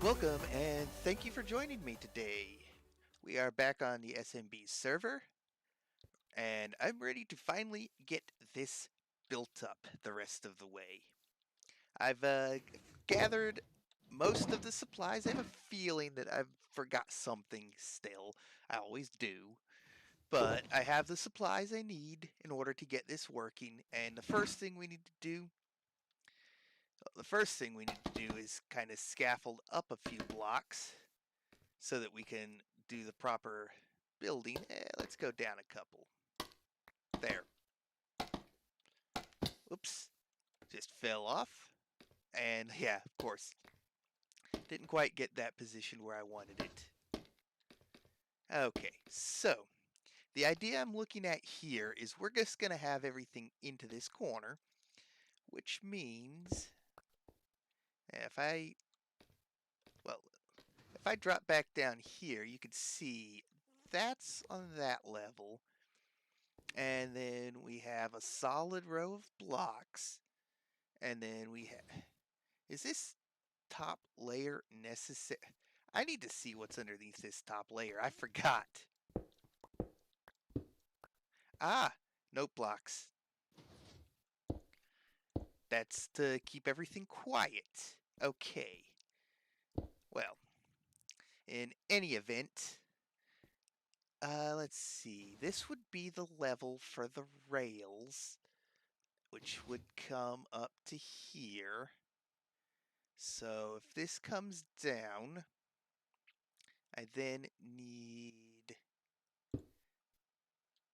Welcome and thank you for joining me today. We are back on the SMB server and I'm ready to finally get this built up the rest of the way. I've gathered most of the supplies. I have a feeling that I've forgot something still. I always do. But I have the supplies I need in order to get this working, and the first thing we need to do is kind of scaffold up a few blocks so that we can do the proper building. Let's go down a couple. There. Oops. Just fell off. And yeah, of course, didn't quite get that position where I wanted it. Okay, so the idea I'm looking at here is we're just going to have everything into this corner, which means if I drop back down here, you can see that's on that level. And then we have a solid row of blocks. And then we have... Is this top layer necessary? I need to see what's underneath this top layer. I forgot. Ah, note blocks. That's to keep everything quiet. Okay. Well, in any event, let's see. This would be the level for the rails, which would come up to here. So if this comes down, I then need...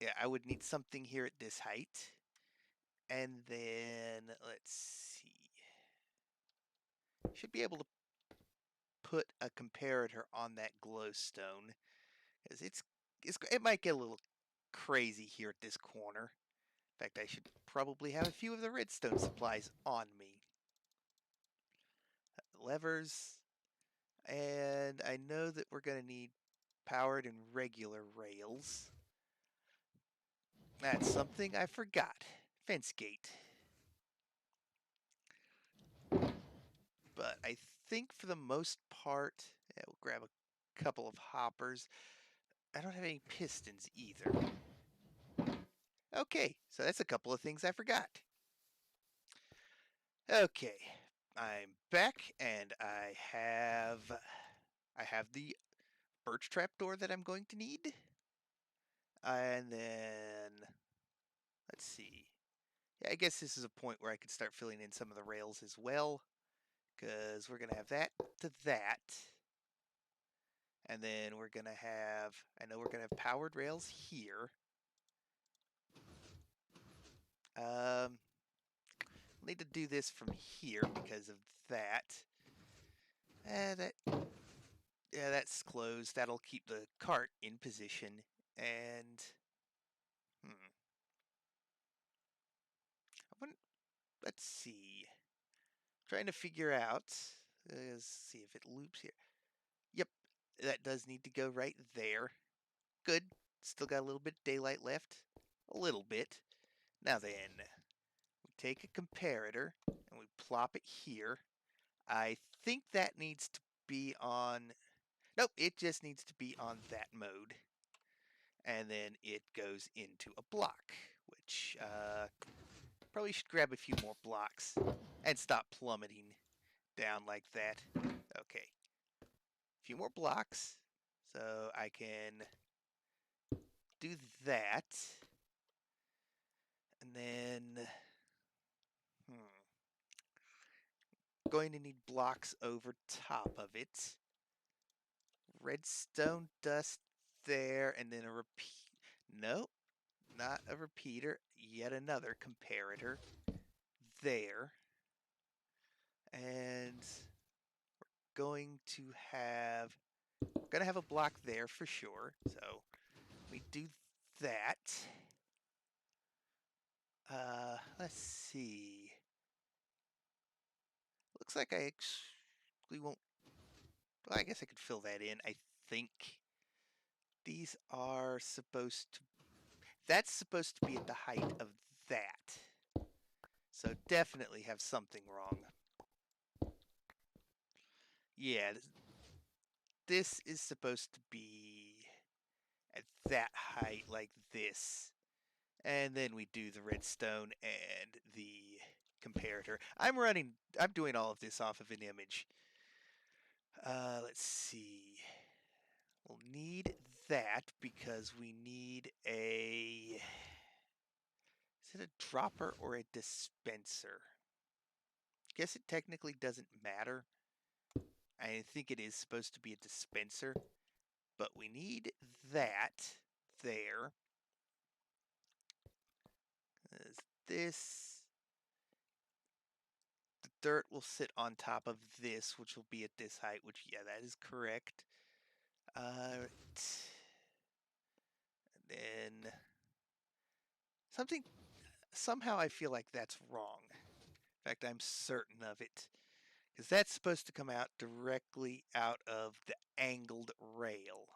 Yeah, I would need something here at this height. And then, let's see. Should be able to put a comparator on that glowstone. Because it might get a little crazy here at this corner. In fact, I should probably have a few of the redstone supplies on me. Levers. And I know that we're going to need powered and regular rails. That's something I forgot. Fence gate. But I think for the most part, yeah, we'll grab a couple of hoppers. I don't have any pistons either. Okay, so that's a couple of things I forgot. Okay, I'm back and I have the birch trapdoor that I'm going to need. And then, let's see. Yeah, I guess this is a point where I could start filling in some of the rails as well. Because we're going to have that to that. And then we're going to have, I know we're going to have powered rails here. We'll need to do this from here because of that. Yeah, that's closed. That'll keep the cart in position. And let's see. Trying to figure out. Let's see if it loops here. Yep, that does need to go right there. Good. Still got a little bit of daylight left. A little bit. Now then, we take a comparator and we plop it here. I think that needs to be on... Nope, it just needs to be on that mode. And then it goes into a block, which probably should grab a few more blocks and stop plummeting down like that. Okay, a few more blocks, so I can do that. And then, going to need blocks over top of it. Redstone dust there, and then a repeat. Nope, not a repeater. Yet another comparator there. And we're going to have a block there for sure. So we do that. Let's see. Looks like I actually won't. Well, I guess I could fill that in. I think these are supposed to... That's supposed to be at the height of that. So definitely have something wrong. Yeah, this is supposed to be at that height like this. And then we do the redstone and the comparator. I'm doing all of this off of an image. Let's see. We'll need that because we need a... Is it a dropper or a dispenser? Guess it technically doesn't matter. I think it is supposed to be a dispenser. But we need that there. This... The dirt will sit on top of this, which will be at this height, which, yeah, that is correct. And then... Somehow I feel like that's wrong. In fact, I'm certain of it. Because that's supposed to come out directly out of the angled rail.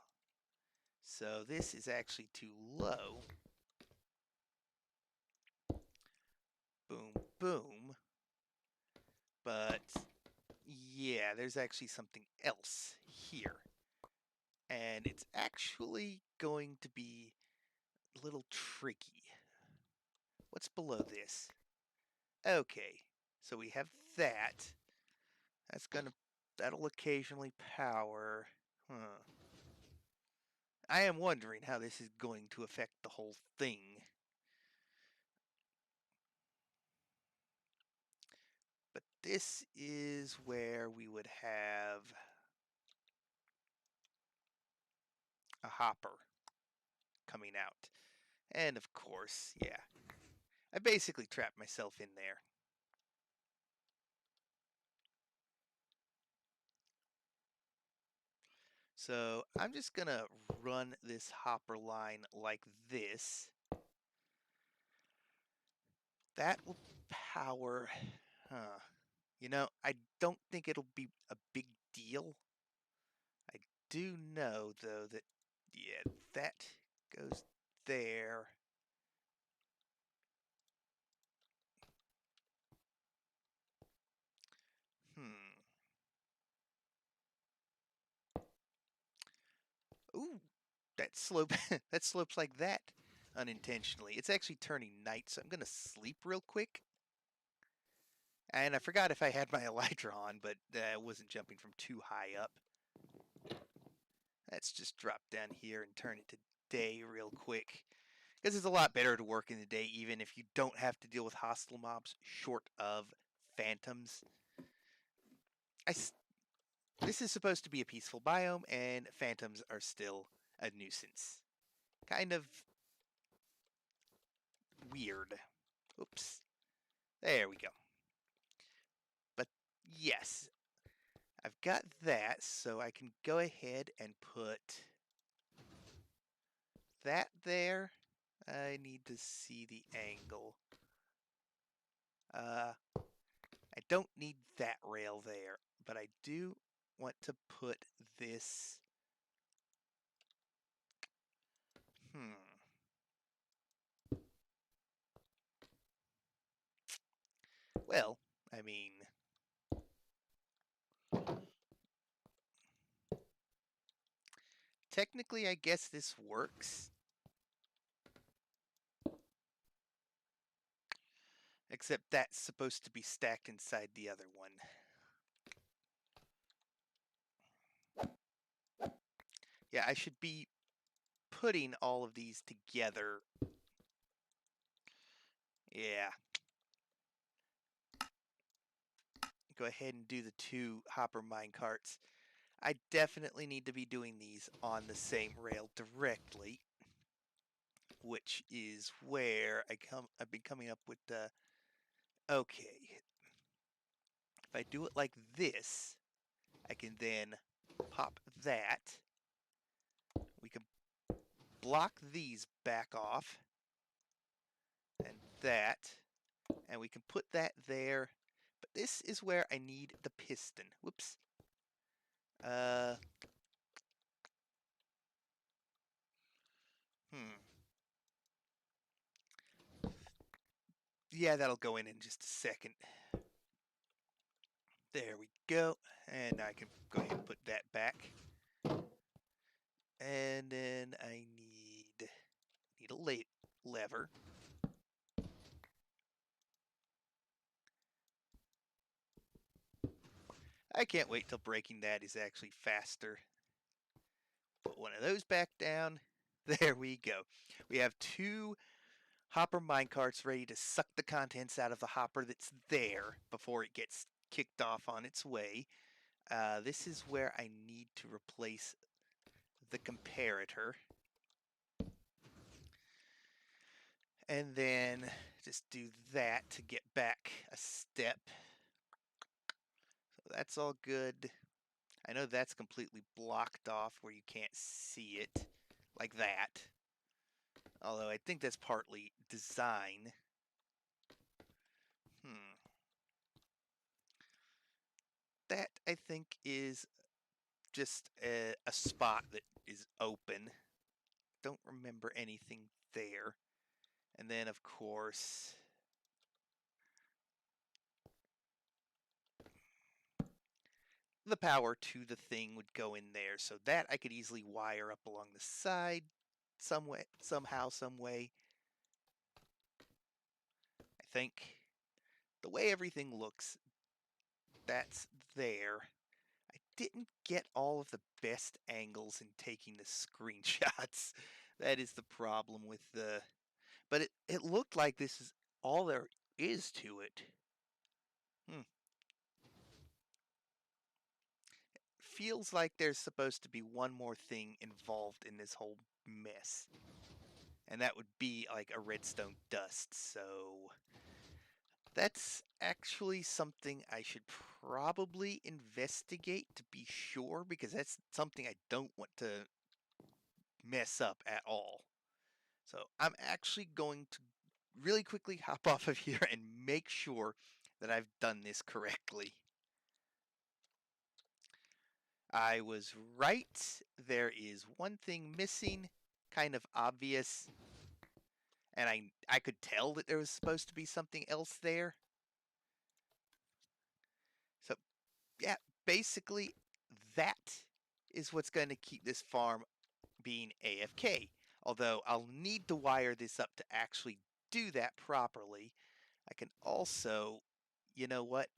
So this is actually too low. Boom, boom. But yeah, there's actually something else here. And it's actually going to be a little tricky. What's below this? Okay, so we have that. That'll occasionally power. Huh. I am wondering how this is going to affect the whole thing. But this is where we would have a hopper coming out. And of course, yeah, I basically trapped myself in there. So I'm just gonna run this hopper line like this. That will power, you know, I don't think it'll be a big deal. I do know, though, that, yeah, that goes there. Ooh, that slope, that slopes like that unintentionally. It's actually turning night, so I'm gonna sleep real quick. And I forgot if I had my elytra on, but I wasn't jumping from too high up. Let's just drop down here and turn it to day real quick. Because it's a lot better to work in the day, even if you don't have to deal with hostile mobs, short of phantoms. This is supposed to be a peaceful biome, and phantoms are still a nuisance. Kind of weird. Oops. There we go. But yes, I've got that, so I can go ahead and put that there. I need to see the angle. I don't need that rail there, but I do want to put this... Well, I mean... Technically, I guess this works. Except that's supposed to be stacked inside the other one. Yeah, I should be putting all of these together. Yeah. Go ahead and do the 2 hopper minecarts. I definitely need to be doing these on the same rail directly, which is where I've been coming up with the... Okay. If I do it like this, I can then pop that. We can block these back off. And that. And we can put that there. But this is where I need the piston. Whoops. Yeah, that'll go in just a second. There we go. And I can go ahead and put that back. clever. I can't wait till breaking that is actually faster. Put one of those back down. There we go. We have 2 hopper minecarts ready to suck the contents out of the hopper that's there before it gets kicked off on its way. This is where I need to replace the comparator. And then just do that to get back a step. So that's all good. I know that's completely blocked off where you can't see it like that. Although I think that's partly design. That, I think, is just a spot that is open. Don't remember anything there. And then, of course, the power to the thing would go in there. So that I could easily wire up along the side some way, somehow, some way. I think the way everything looks, that's there. I didn't get all of the best angles in taking the screenshots. That is the problem with the... But it looked like this is all there is to it. Feels like there's supposed to be one more thing involved in this whole mess. And that would be like a redstone dust. So that's actually something I should probably investigate to be sure, because that's something I don't want to mess up at all. So I'm actually going to really quickly hop off of here and make sure that I've done this correctly. I was right. There is one thing missing, kind of obvious. And I could tell that there was supposed to be something else there. So, yeah, basically, that is what's going to keep this farm being AFK. Although I'll need to wire this up to actually do that properly. I can also, you know what?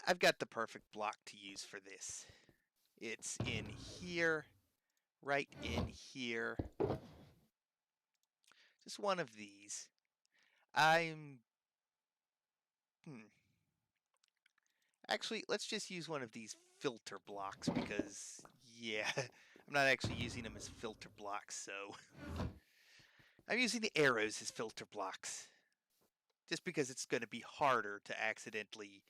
I've got the perfect block to use for this. It's in here, right in here. Just one of these. Actually, let's just use one of these filter blocks because, yeah, I'm not actually using them as filter blocks, so I'm using the arrows as filter blocks. Just because it's going to be harder to accidentally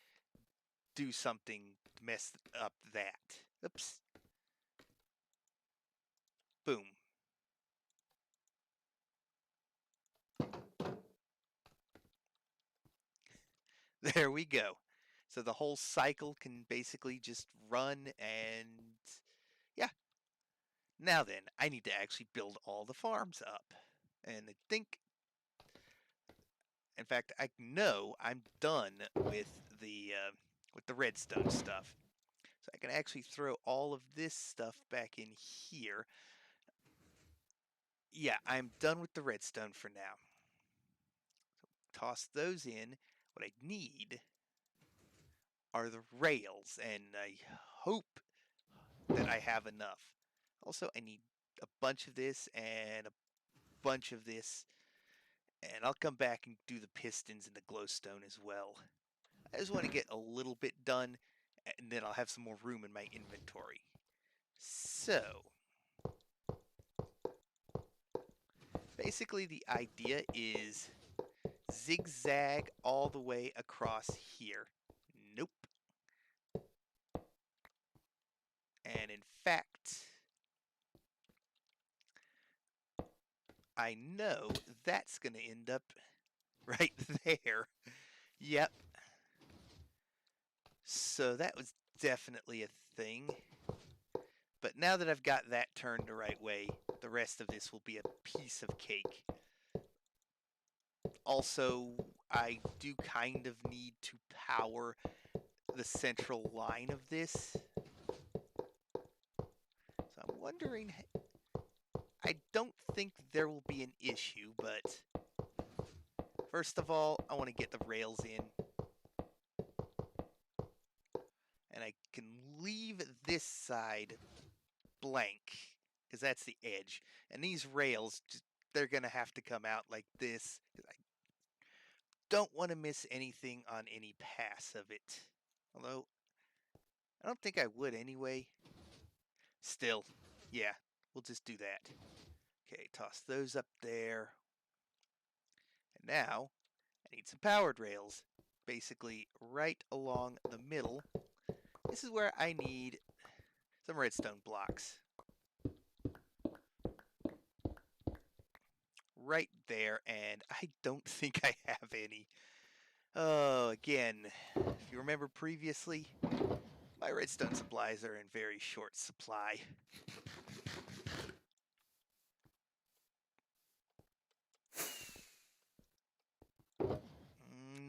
do something to mess up that. Oops. Boom. There we go. So the whole cycle can basically just run, and yeah. Now then, I need to actually build all the farms up. And I think, in fact, I know I'm done with the redstone stuff. So I can actually throw all of this stuff back in here. Yeah, I'm done with the redstone for now. So toss those in. What I need are the rails, and I hope that I have enough. Also, I need a bunch of this and a bunch of this, and I'll come back and do the pistons and the glowstone as well. I just want to get a little bit done, and then I'll have some more room in my inventory. So, basically the idea is zigzag all the way across here. Nope. And in fact, I know that's going to end up right there. Yep. So that was definitely a thing. But now that I've got that turned the right way, the rest of this will be a piece of cake. Also, I do kind of need to power the central line of this. So I'm wondering don't think there will be an issue, but first of all, I want to get the rails in. And I can leave this side blank, because that's the edge. And these rails, they're going to have to come out like this. I don't want to miss anything on any pass of it. Although, I don't think I would anyway. Still, yeah, we'll just do that. Okay, toss those up there. And now, I need some powered rails. Basically, right along the middle. This is where I need some redstone blocks. Right there, and I don't think I have any. Oh, again, if you remember previously, my redstone supplies are in very short supply.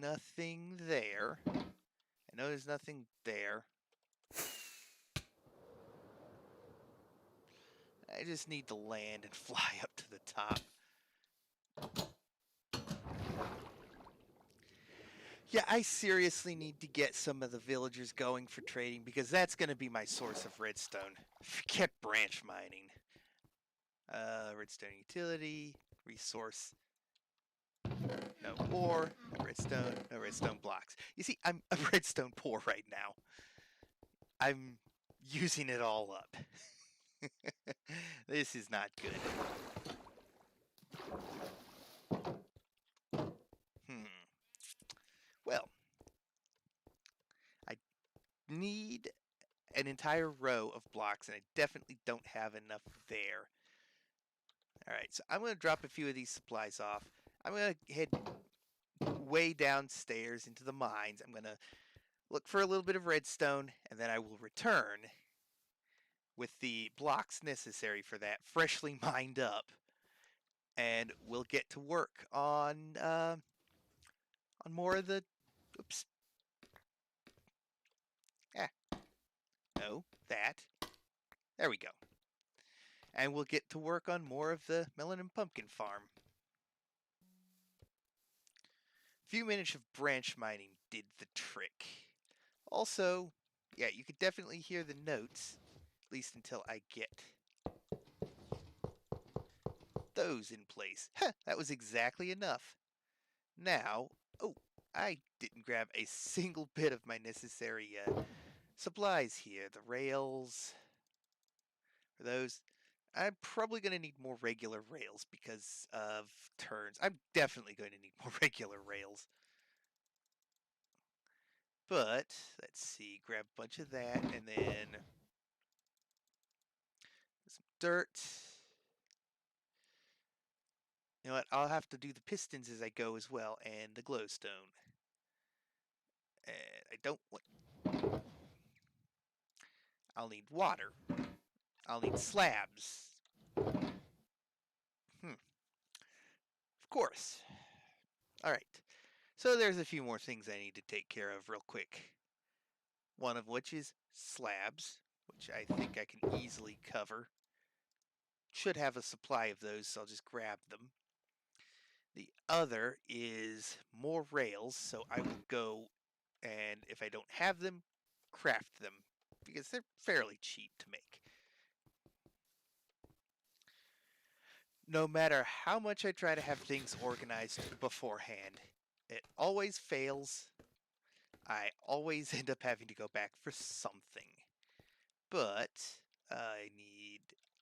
Nothing there. I know there's nothing there. I just need to land and fly up to the top. Yeah, I seriously need to get some of the villagers going for trading because that's going to be my source of redstone. Forget branch mining. Redstone utility, resource. No ore, no redstone blocks. You see, I'm redstone poor right now. I'm using it all up. This is not good. Well, I need an entire row of blocks, and I definitely don't have enough there. Alright, so I'm going to drop a few of these supplies off. I'm going to head way downstairs into the mines. I'm going to look for a little bit of redstone, and then I will return with the blocks necessary for that, freshly mined up, and we'll get to work on more of the. Oops. No, that. There we go. And we'll get to work on more of the Melon and Pumpkin farm. A few minutes of branch mining did the trick. Also, yeah, you could definitely hear the notes, at least until I get those in place. That was exactly enough. Now, oh, I didn't grab a single bit of my necessary supplies here. The rails, for those. I'm probably going to need more regular rails because of turns. I'm definitely going to need more regular rails. But, let's see, grab a bunch of that, and then some dirt. You know what, I'll have to do the pistons as I go as well, and the glowstone. And I don't want... I'll need water. I'll need slabs. Of course. Alright, so there's a few more things I need to take care of real quick. One of which is slabs, which I think I can easily cover. Should have a supply of those, so I'll just grab them. The other is more rails, so I will go and if I don't have them, craft them, because they're fairly cheap to make. No matter how much I try to have things organized beforehand, it always fails. I always end up having to go back for something. But I need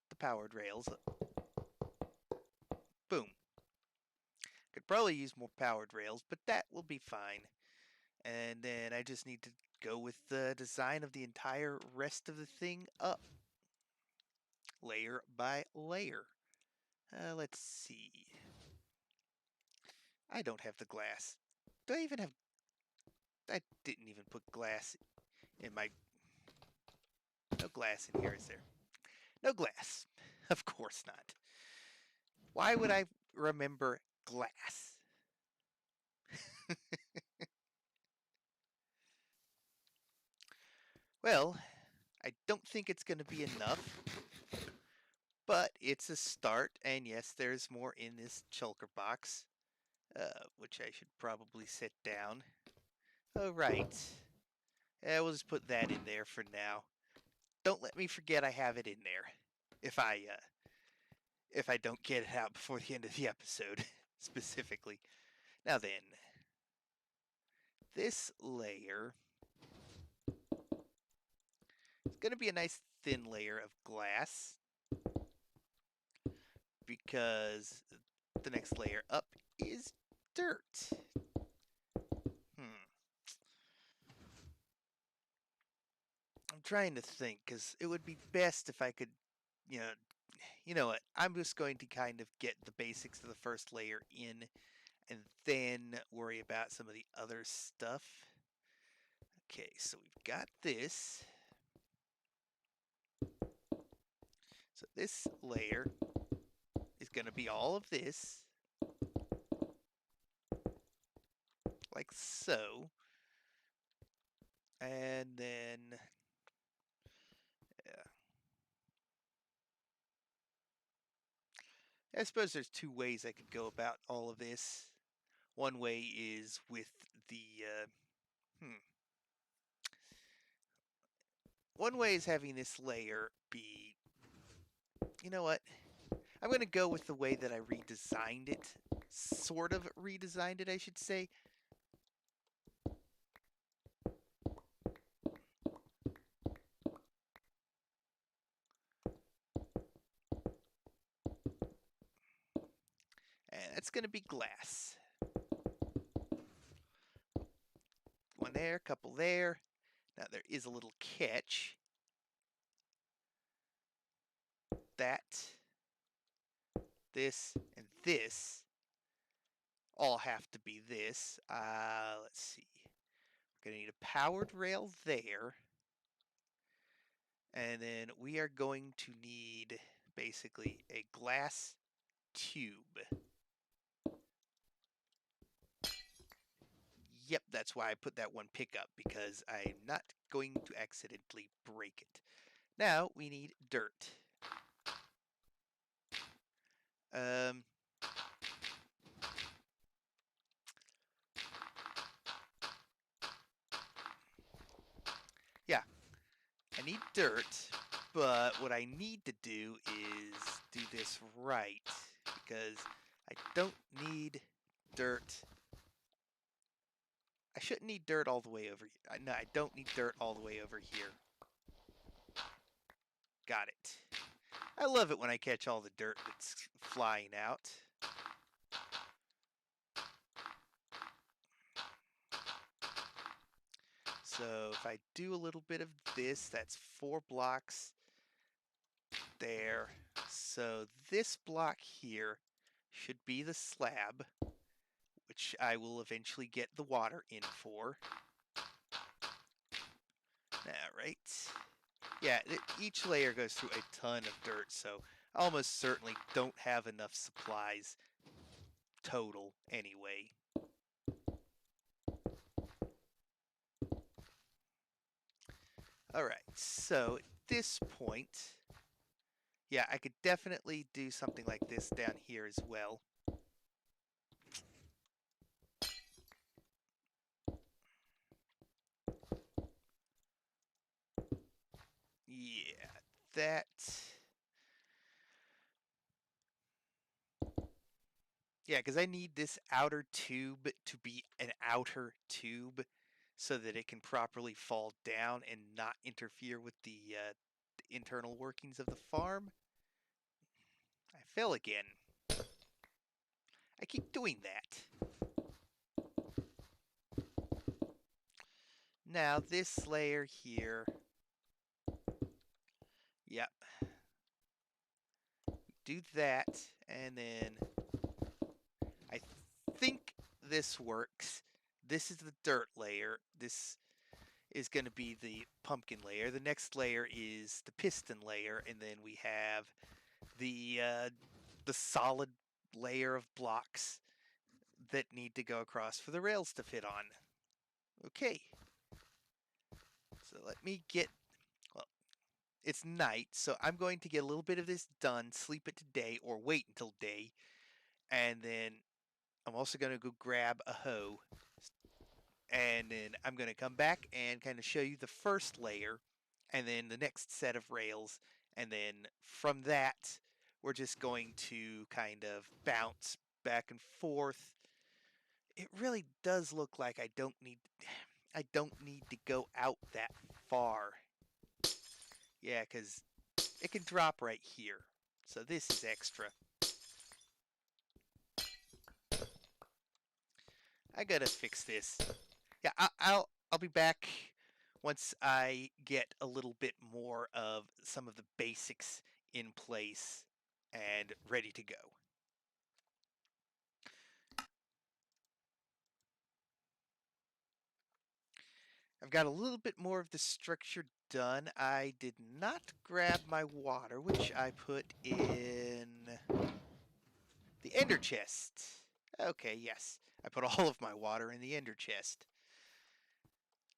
the powered rails. Boom. Could probably use more powered rails, but that will be fine. And then I just need to go with the design of the entire rest of the thing up. Layer by layer. Let's see. I don't have the glass. Do I even have... I didn't even put glass in my... No glass in here, is there? No glass. Of course not. Why would I remember glass? Well, I don't think it's going to be enough. But it's a start, and yes, there's more in this shulker box, which I should probably set down. Oh, right. We'll just put that in there for now. Don't let me forget I have it in there. If I don't get it out before the end of the episode, specifically. Now then, this layer is going to be a nice thin layer of glass, because the next layer up is dirt. I'm trying to think, because it would be best if I could, you know what, I'm just going to kind of get the basics of the first layer in, and then worry about some of the other stuff. Okay, so we've got this. So this layer is going to be all of this, like so. And then, yeah. I suppose there's two ways I could go about all of this. One way is with the, one way is having this layer be, you know what? I'm going to go with the way that I redesigned it. Sort of redesigned it, I should say. And that's going to be glass. One there, couple there. Now there is a little catch. That, this, and this all have to be this. Let's see. We're going to need a powered rail there. And then we are going to need basically a glass tube. Yep, that's why I put that one pickup, because I'm not going to accidentally break it. Now we need dirt. Yeah, I need dirt, but what I need to do is do this right, because I don't need dirt. I shouldn't need dirt all the way over here. No, I don't need dirt all the way over here. Got it. I love it when I catch all the dirt that's flying out. So if I do a little bit of this, that's 4 blocks there. So this block here should be the slab, which I will eventually get the water in for. Alright. Yeah, each layer goes through a ton of dirt, so I almost certainly don't have enough supplies total anyway. Alright, so at this point, yeah, I could definitely do something like this down here as well. Yeah, that... Yeah, because I need this outer tube to be an outer tube so that it can properly fall down and not interfere with the internal workings of the farm. I fell again. I keep doing that. Now this layer here. Yep. Do that, and then I think this works. This is the dirt layer. This is going to be the pumpkin layer. The next layer is the piston layer, and then we have the solid layer of blocks that need to go across for the rails to fit on. Okay. So let me get, well, it's night, so I'm going to get a little bit of this done, sleep it today, or wait until day, and then I'm also going to go grab a hoe, and then I'm going to come back and kind of show you the first layer, and then the next set of rails, and then from that, we're just going to kind of bounce back and forth. It really does look like I don't need to go out that far. Yeah, because it can drop right here. So this is extra. I gotta fix this. Yeah, I'll be back once I get a little bit more of some of the basics in place and ready to go. I've got a little bit more of the structure done. I did not grab my water, which I put in the ender chest. Okay, yes. I put all of my water in the ender chest.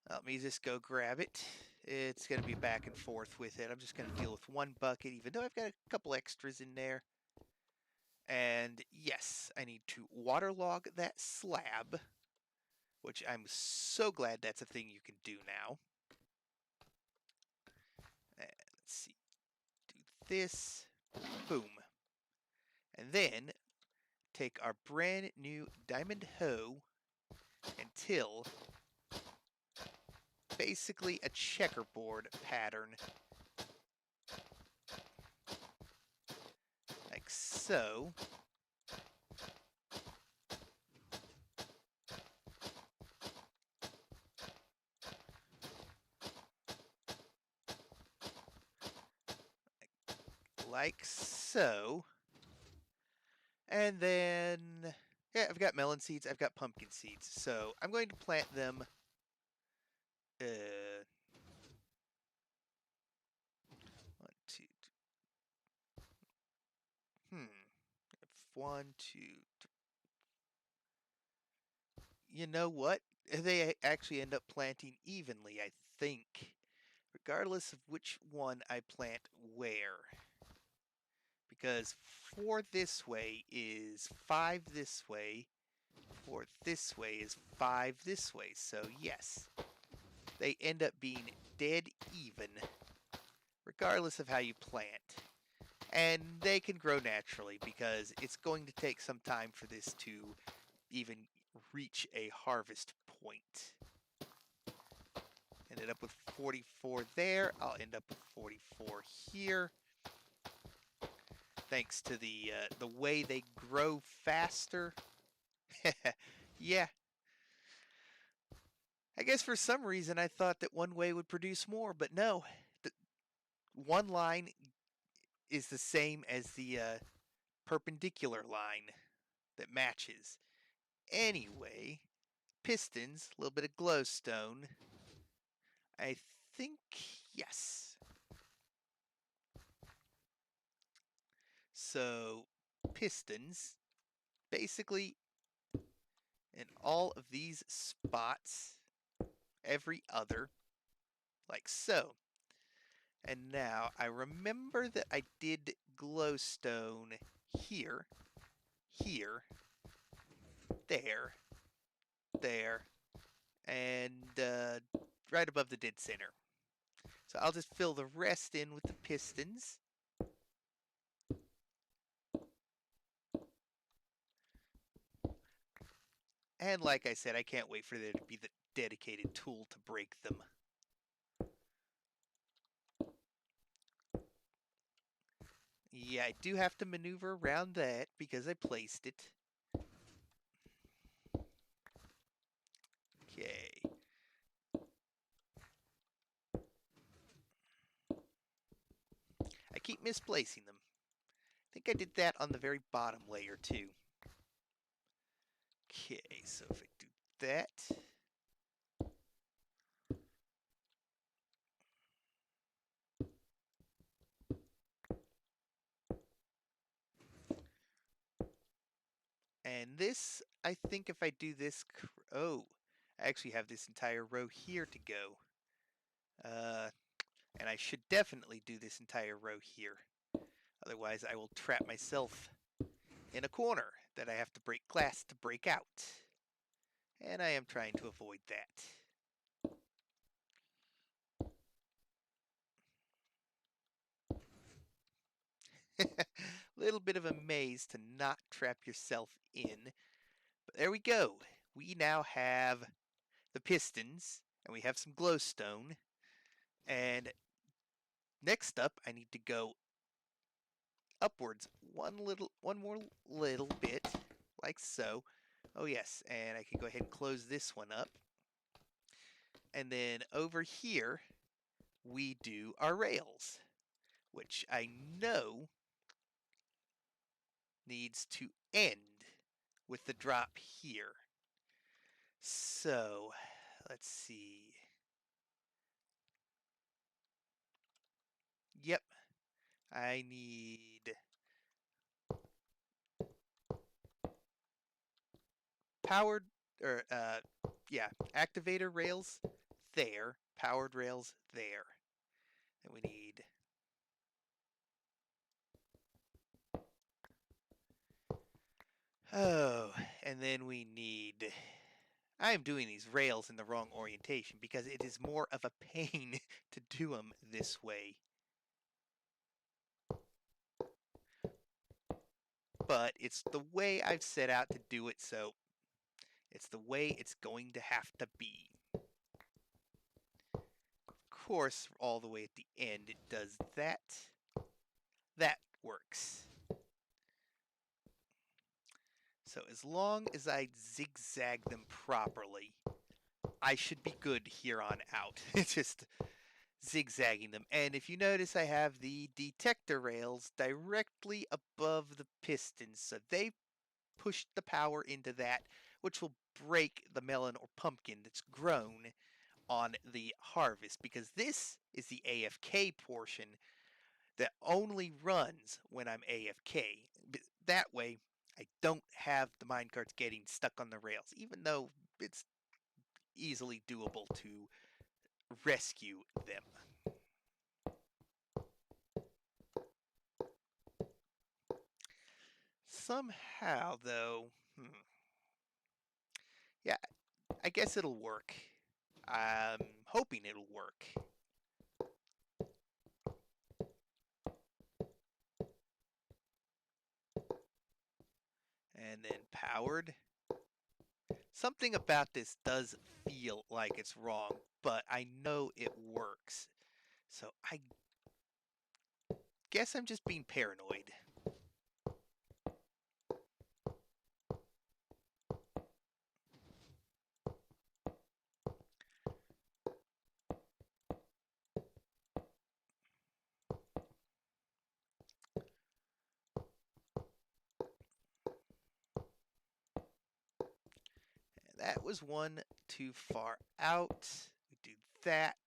Let me just go grab it. It's going to be back and forth with it. I'm just going to deal with one bucket, even though I've got a couple extras in there. And yes, I need to waterlog that slab, which I'm so glad that's a thing you can do now. And let's see. Do this. Boom. And then take our brand new diamond hoe and till basically a checkerboard pattern. Like so. Like so. And then, yeah, I've got melon seeds, I've got pumpkin seeds. So I'm going to plant them. One, two, one, two. You know what? They actually end up planting evenly, I think, regardless of which one I plant where. Because 4 this way is 5 this way, 4 this way is 5 this way. So yes, they end up being dead even, regardless of how you plant. And they can grow naturally because it's going to take some time for this to even reach a harvest point. Ended up with 44 there. I'll end up with 44 here. Thanks to the way they grow faster. Yeah. I guess for some reason I thought that one way would produce more, but no. One line is the same as the perpendicular line that matches. Anyway, pistons, a little bit of glowstone. I think, yes. So, pistons, basically in all of these spots, every other, like so. And now I remember that I did glowstone here, here, there, there, and right above the dead center. So I'll just fill the rest in with the pistons. And like I said, I can't wait for there to be the dedicated tool to break them. Yeah, I do have to maneuver around that because I placed it. Okay. I keep misplacing them. I think I did that on the very bottom layer too. Okay, so if I do that. And this, I think if I do this, oh, I actually have this entire row here to go. And I should definitely do this entire row here. Otherwise, I will trap myself in a corner that I have to break glass to break out. And I am trying to avoid that. Little bit of a maze to not trap yourself in. But there we go. We now have the pistons, and we have some glowstone. And next up, I need to go upwards one more little bit, like so. Oh yes, and I can go ahead and close this one up. And then over here, we do our rails, which I know needs to end with the drop here. So, let's see. Yep, I need powered, or yeah, activator rails there, powered rails there. And we need and then we need, I am doing these rails in the wrong orientation because it is more of a pain to do them this way. But it's the way I've set out to do it, so it's the way it's going to have to be. Of course, all the way at the end it does that. That works. So as long as I zigzag them properly, I should be good here on out. It's just zigzagging them. And if you notice, I have the detector rails directly above the pistons, so they push the power into that, which will break the melon or pumpkin that's grown on the harvest, because this is the AFK portion that only runs when I'm AFK. That way, I don't have the minecarts getting stuck on the rails, even though it's easily doable to rescue them. Somehow, though, yeah, I guess it'll work. I'm hoping it'll work. And then powered. Something about this does feel like it's wrong, but I know it works. So I guess I'm just being paranoid. That was one too far out. We do that.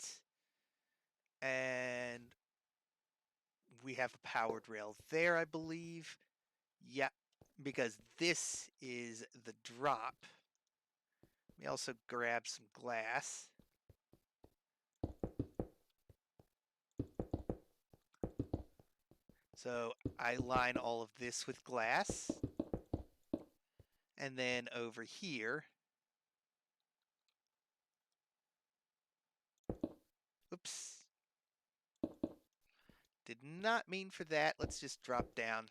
And we have a powered rail there, I believe. Yeah, because this is the drop. Let me also grab some glass. So I line all of this with glass. And then over here, oops. Did not mean for that. Let's just drop down.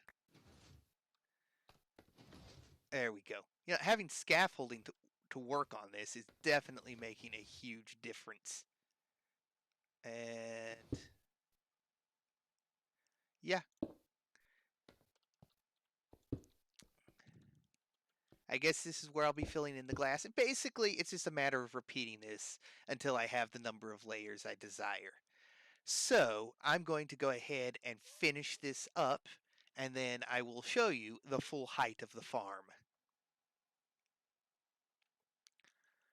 There we go. You know, having scaffolding to work on this is definitely making a huge difference. And yeah. I guess this is where I'll be filling in the glass. And basically, it's just a matter of repeating this until I have the number of layers I desire. So I'm going to go ahead and finish this up, and then I will show you the full height of the farm.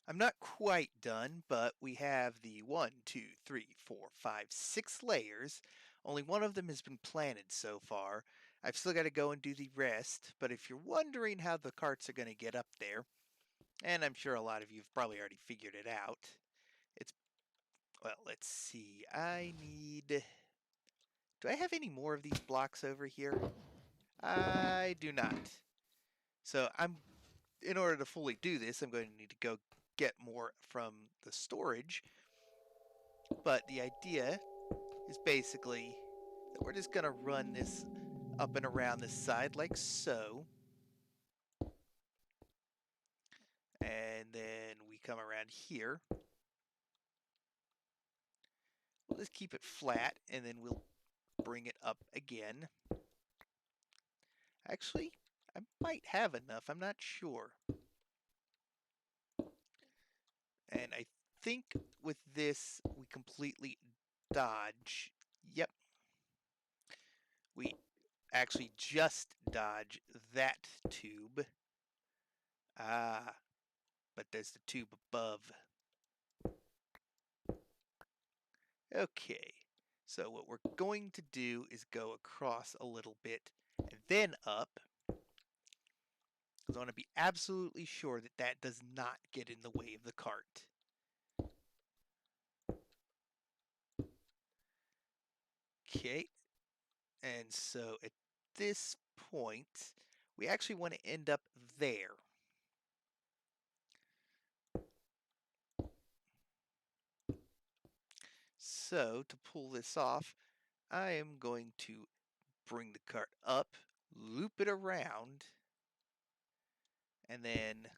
I'm not quite done, but we have the 1, 2, 3, 4, 5, 6 layers. Only one of them has been planted so far. I've still got to go and do the rest, but if you're wondering how the carts are going to get up there, and I'm sure a lot of you have probably already figured it out, it's Well, let's see. I need... Do I have any more of these blocks over here? I do not. So in order to fully do this, I'm going to need to go get more from the storage. But the idea is basically that we're just going to run this up and around this side like so. And then we come around here. We'll just keep it flat, and then we'll bring it up again. Actually, I might have enough. I'm not sure. And I think with this, we completely dodge. Yep. We actually just dodge that tube. Ah, but there's the tube above. Okay, so what we're going to do is go across a little bit and then up. Because I want to be absolutely sure that that does not get in the way of the cart. Okay, and so at this point, we actually want to end up there. So to pull this off, I am going to bring the cart up, loop it around, and then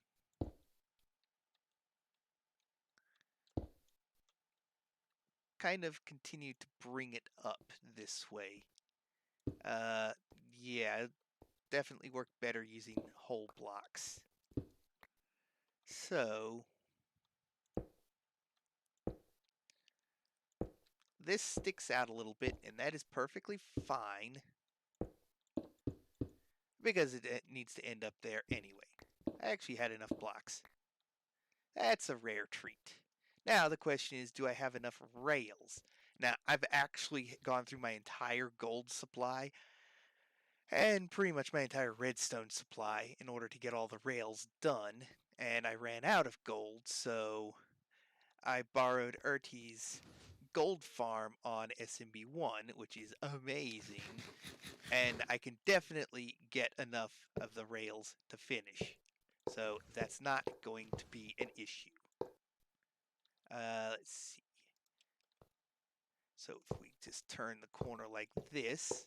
kind of continue to bring it up this way. Yeah, definitely work better using whole blocks. So this sticks out a little bit, and that is perfectly fine because it needs to end up there anyway. I actually had enough blocks. That's a rare treat. Now the question is, do I have enough rails? Now, I've actually gone through my entire gold supply and pretty much my entire redstone supply in order to get all the rails done, and I ran out of gold, so I borrowed Ertie's gold farm on SMB1, which is amazing, and I can definitely get enough of the rails to finish, so that's not going to be an issue. Let's see. So if we just turn the corner like this,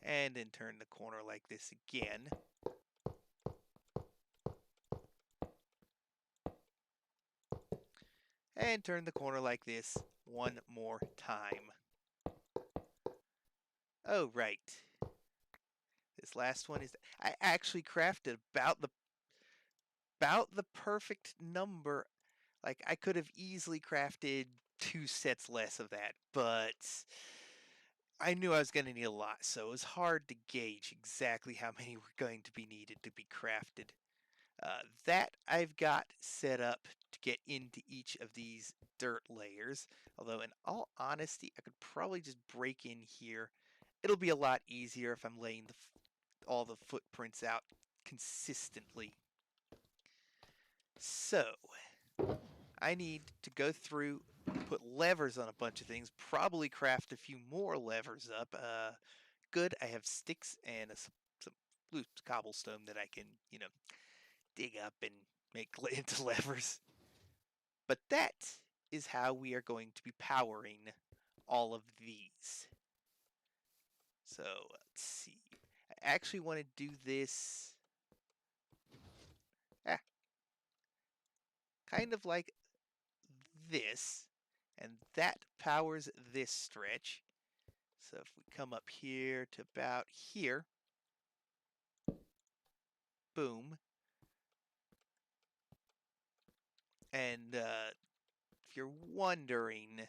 and then turn the corner like this again, and turn the corner like this one more time. Oh, right. This last one is... I actually crafted about the perfect number. Like, I could have easily crafted 2 sets less of that, but I knew I was going to need a lot, so it was hard to gauge exactly how many were going to be needed to be crafted. That I've got set up to get into each of these dirt layers, although in all honesty, I could probably just break in here. It'll be a lot easier if I'm laying all the footprints out consistently. So, I need to go through, put levers on a bunch of things, probably craft a few more levers up. Good, I have sticks and some loose cobblestone that I can, dig up and make into levers. But that is how we are going to be powering all of these. So, let's see. I actually want to do this kind of like this, and that powers this stretch. So if we come up here to about here, boom, and if you're wondering,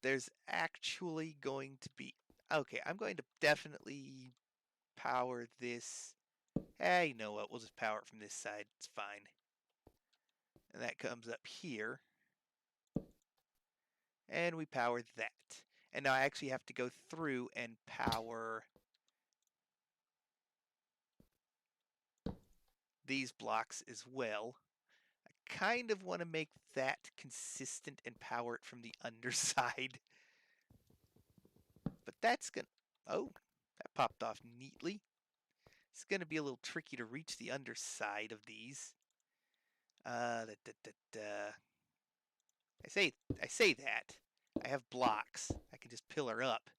there's actually going to be... Okay, I'm going to definitely power this. You know what? We'll just power it from this side. It's fine. And that comes up here. And we power that. And now I actually have to go through and power these blocks as well. I kind of want to make that consistent and power it from the underside. But that's going to... Oh, that popped off neatly. It's going to be a little tricky to reach the underside of these. I say that. I have blocks. I can just pillar up,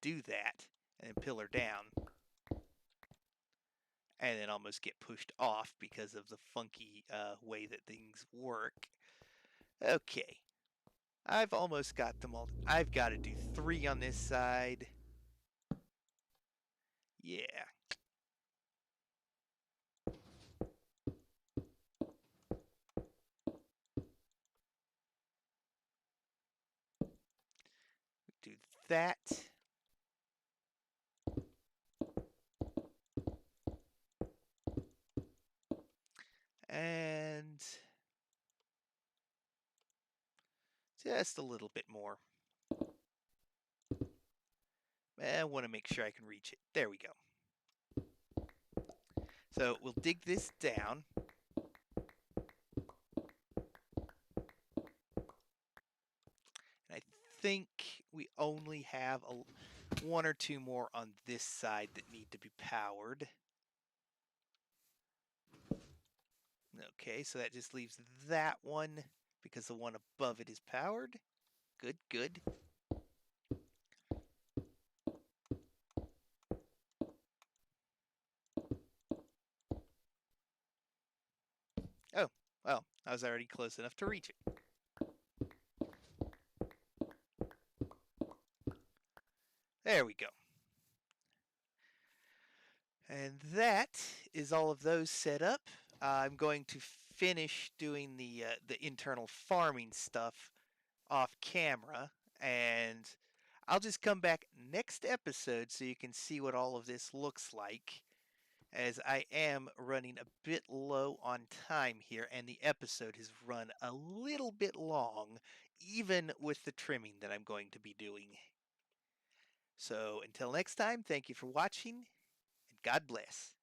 do that, and then pillar down. And then almost get pushed off because of the funky way that things work. Okay. I've almost got them all. I've got to do 3 on this side. Yeah. Do that. And just a little bit more. I want to make sure I can reach it. There we go. So we'll dig this down. And I think we only have 1 or 2 more on this side that need to be powered. Okay, so that just leaves that one because the one above it is powered. Good, good. Oh, well, I was already close enough to reach it. There we go. And that is all of those set up. I'm going to finish doing the internal farming stuff off camera, and I'll just come back next episode so you can see what all of this looks like, as I am running a bit low on time here, and the episode has run a little bit long, even with the trimming that I'm going to be doing. So until next time, thank you for watching, and God bless.